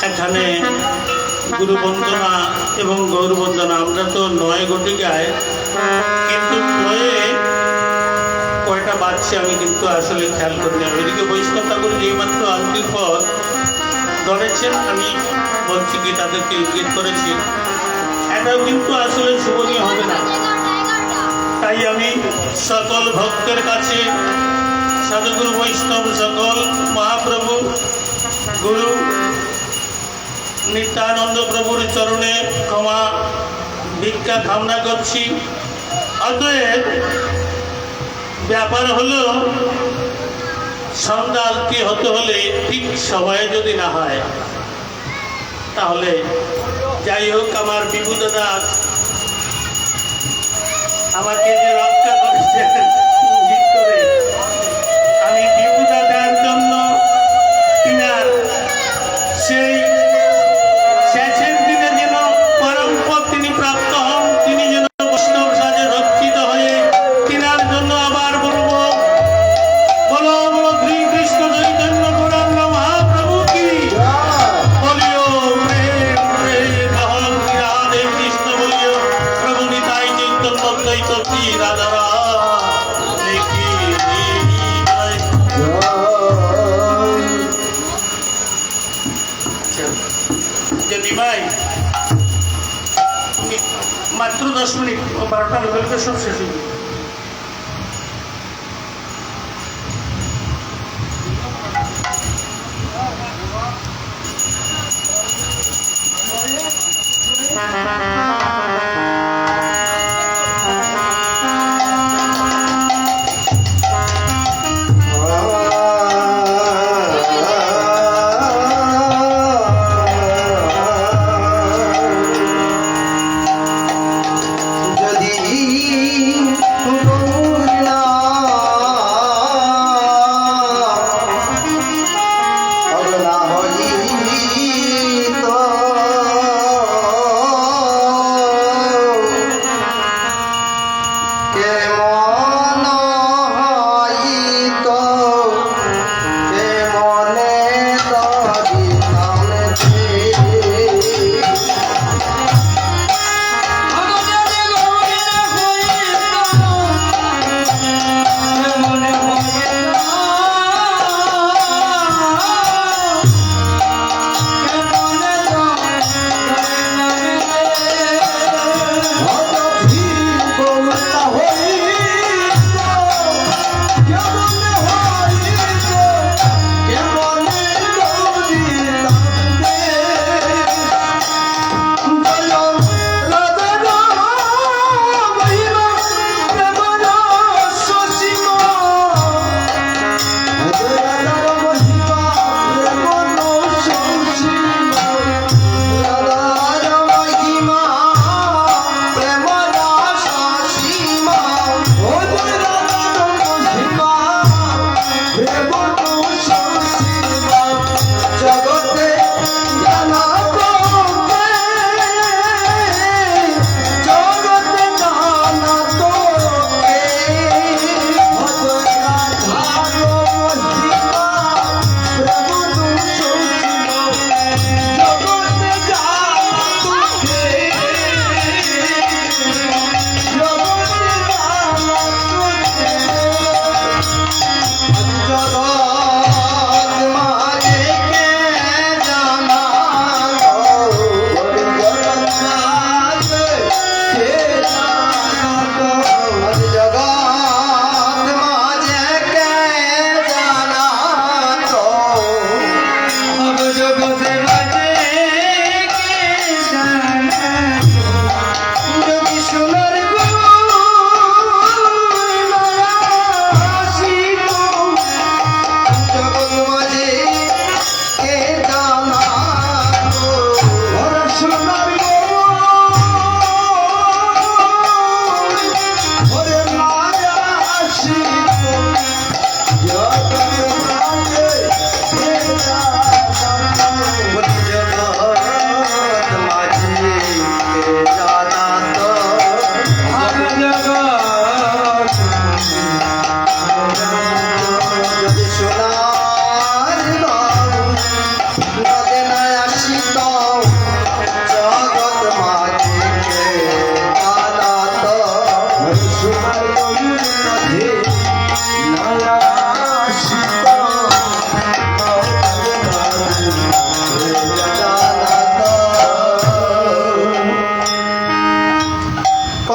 এখানে গুরু বন্দনা এবং গৌর বন্দনা আমরা তো নয় গটি গাই, কিন্তু নয়ে কয়টা বাজছে আমি কিন্তু আসলে খেয়াল করিনি। ওইদিকে বৈষ্ণব ঠাকুর যেইমাত্র আলতির পর ধরেছেন, আমি বলছি কি তাদেরকে ইঙ্গিত করেছি, এটাও কিন্তু আসলে শুভনীয় হবে না। তাই আমি সকল ভক্তের কাছে, সাধুগুরু বৈষ্ণব সকল মহাপ্রভু গুরু নিত্যানন্দ প্রভুর চরণে ক্ষমা ভিক্ষা কামনা করছি। অতএব ব্যাপার হলো সন্ধ্যা আলতি হতে হলে ঠিক সময়ে যদি না হয়, তাহলে যাই হোক, আমার বিভু দাদা আমাকে যে রক্ষা করেছেন ঠিক করে, আমি বিভু দাদার জন্য তিনার সেই শেষের দিনে যেন পরম পদ তিনি প্রাপ্ত হন, তিনি যেন বৈষ্ণব সাজে রক্ষিত হয়ে তিনার জন্য আবার বলবো, বলো বলো শ্রী কৃষ্ণ চৈতন্য গৌরাঙ্গ মহাপ্রভু কি বলিও, প্রেম প্রেম অহং রাধে কৃষ্ণ বলিও, প্রভু নিতাই চৈতন্য দ্বৈত কি রাধা রাধে কি যদি ভাই মাত্র 10 মিনিট, 12টা লেভেলকে সব শেষ হয়ে যাবে।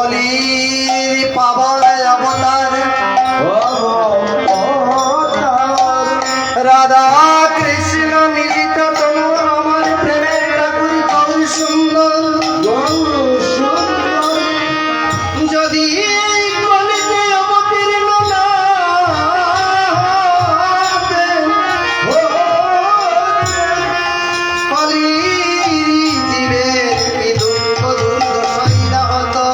কলির পাবন অবতার রাধা কৃষ্ণ মিলিত তনু আমার প্রেমের ঠাকুর গৌর সুন্দর যদি এই কলিতে অবতীর্ণ না হতেন, কলির জীবের কি দুঃখ দুর্দশাই না হতো।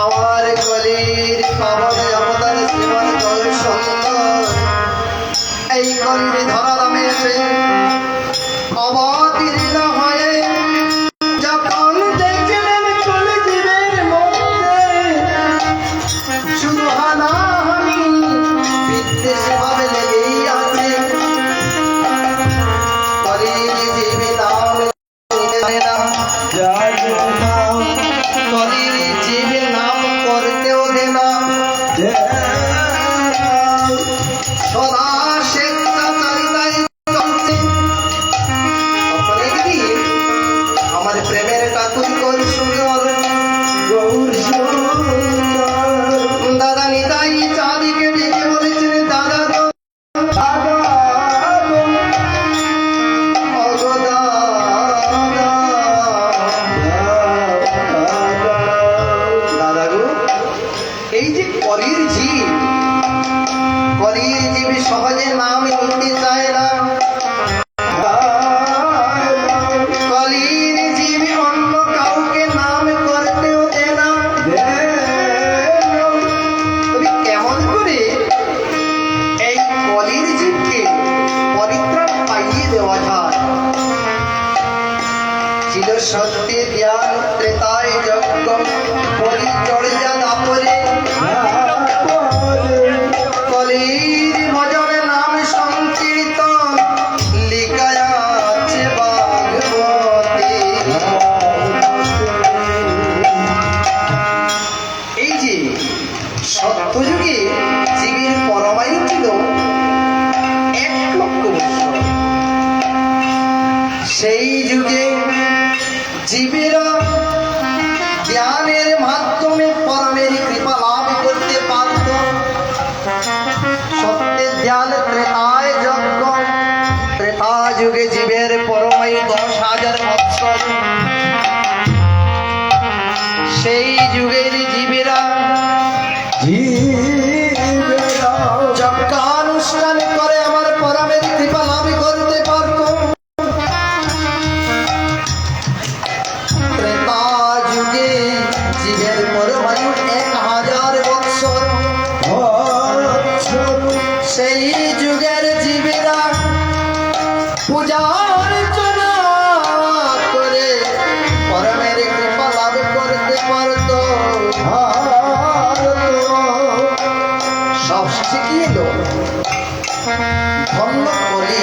আমার কলির পাবন অবতার শ্রীমন গৌর সুন্দর এই কলির ধরা নামে এসে অবতীর্ণ হয়ে যখন দেখলেন কলিজীবের মধ্যে শুধু হানাহানি বিদ্বেষ ভাবে লেগেই আছে, কলিজীবী নাম নিতে না, কলিজীবীর নাম করতেও দে না, সদা স্বেচ্ছাচারিতায় চলছে। তখন একদিন আমার প্রেমের ঠাকুর গৌর সুন্দর দাদা নিতাই চাঁদিকে ডেকে বলেছেন, দাদা গো, অগো দাদা গো, এই যে কলির জীব, কলির জীব সহজে নাম নিতে চায় না, কলির জীব অন্য কাউকে নাম করতেও দেয় না। তবে কেমন করে এই কলির জীবকে পরিত্রাণ পাইয়ে দেওয়া যায়? ছিল সত্যি জ্ঞান ত্রেতায় যজ্ঞ পরিচর্যা দাপরে, কলির ভজনে নাম সংকীর্তন লিখায় আছে ভাগবতে। এই যে সত্যযুগে জীবের পরমায়ু ছিল 1,00,000 বৎসর, সেই যুগে জীবেরা জ্ঞানের মাধ্যমে পরমের কৃপা লাভ করতে পারত। সত্যের জ্ঞান ত্রেতায় যজ্ঞ, ত্রেতা যুগে জীবের পরমায়ু 10,000 বৎসর। সেই যুগের জীবেরা যজ্ঞানুষ্ঠান করে আমার পরমের কৃপা লাভ করতে পারত। ত্রেতা যুগে জীবের পরমায়ু 1,000 বৎসর। সেই যুগের জীবেরা পূজা অর্চনা করে পরমের কৃপা লাভ করতে পারত। সব শিখিয়ে এলো ধন্য কলি।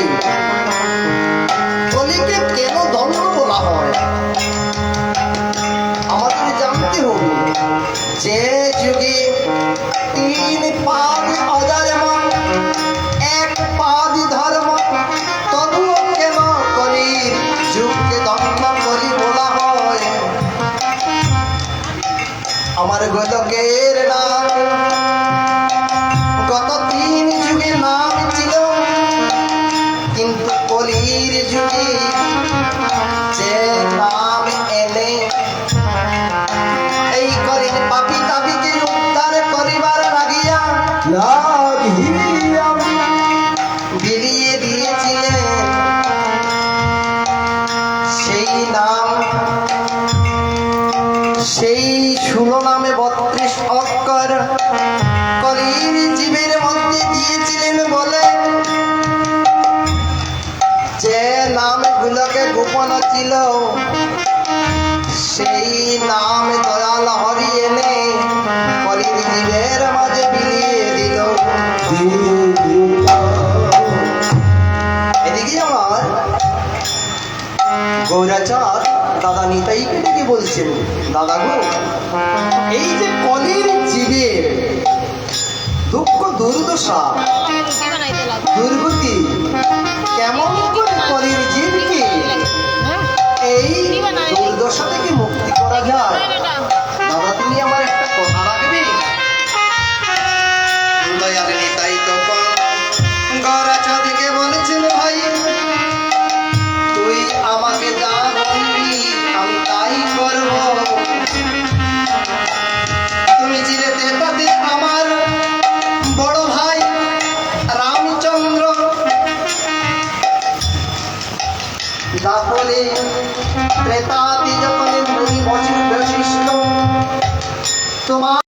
কলিকে কেন ধন্য বলা হয় আমাদের জানতে হবে। যে যুগে 3 পাদ অধর্ম, 1 পাদ ধর্ম, তবুও কেন কলির যুগকে ধন্য কলি বলা হয়? আমার গোলকের নাম গত 3 যুগে নাম ছিল, কিন্তু কলির যুগে যে নাম এনে এই কলির পাপী তাপিকে উদ্ধার করিবার লাগিয়া বিলিয়ে দিয়েছিলেন সেই নাম, সেই 16 নামে 32 অক্ষর কলির জীবের মধ্যে দিয়েছিলেন বলে যে নামগুলোকে গোপন ছিল সেই নাম দয়াল হরি এনে কলির জীবের মাঝে বিলিয়ে দিল। এদিকে আমার গৌরাচার দাদা নিতাইকে ডেকে বলছেন, দাদা গো, এই যে কলির জীবের দুঃখ দুর্দশা দুর্গতি কেমন করে কলির জীবকে এই ত্রেতাতে যখন 2 বছর বয়সিষ্ঠ তোমার